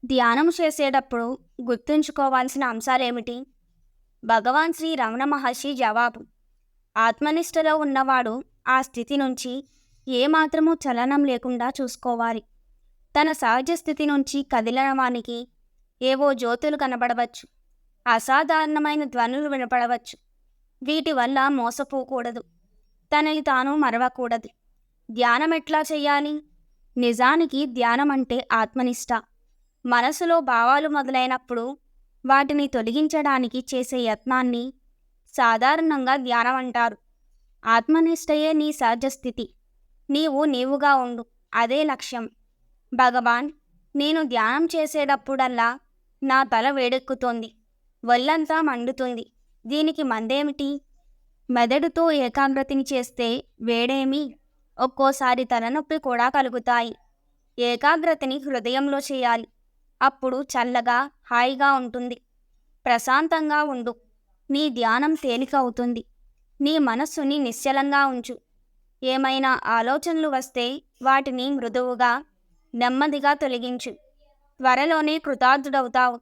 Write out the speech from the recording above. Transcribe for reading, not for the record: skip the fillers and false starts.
ధ్యానం చేసేటప్పుడు గుర్తుంచుకోవాల్సిన అంశాలేమిటి? భగవాన్ శ్రీ రమణ మహర్షి జవాబు: ఆత్మనిష్టలో ఉన్నవాడు ఆ స్థితి నుంచి ఏమాత్రమూ చలనం లేకుండా చూసుకోవాలి. తన సహజ స్థితి నుంచి కదిలనవానికి ఏవో జ్యోతులు కనబడవచ్చు, అసాధారణమైన ధ్వనులు వినపడవచ్చు. వీటి వల్ల మోసపోకూడదు, తనని తాను మరవకూడదు. ధ్యానం ఎట్లా చెయ్యాలి? నిజానికి ధ్యానం అంటే ఆత్మనిష్ట. మనసులో భావాలు మొదలైనప్పుడు వాటిని తొలగించడానికి చేసే యత్నాన్ని సాధారణంగా ధ్యానం అంటారు. ఆత్మనిష్టయే నీ సహజ స్థితి. నీవు నీవుగా ఉండు, అదే లక్ష్యం. భగవాన్: నేను ధ్యానం చేసేటప్పుడల్లా నా తల వేడెక్కుతోంది, ఒళ్ళంతా మండుతుంది. దీనికి మందేమిటి? మెదడుతో ఏకాగ్రతని చేస్తే వేడేమి, ఒక్కోసారి తలనొప్పి కూడా కలుగుతాయి. ఏకాగ్రతని హృదయంలో చేయాలి. అప్పుడు చల్లగా, హాయిగా ఉంటుంది. ప్రశాంతంగా ఉండు. నీ ధ్యానం తేలిక అవుతుంది. నీ మనస్సుని నిశ్చలంగా ఉంచు. ఏమైనా ఆలోచనలు వస్తే వాటిని మృదువుగా, నెమ్మదిగా తొలగించు. త్వరలోనే కృతార్థుడవుతావు.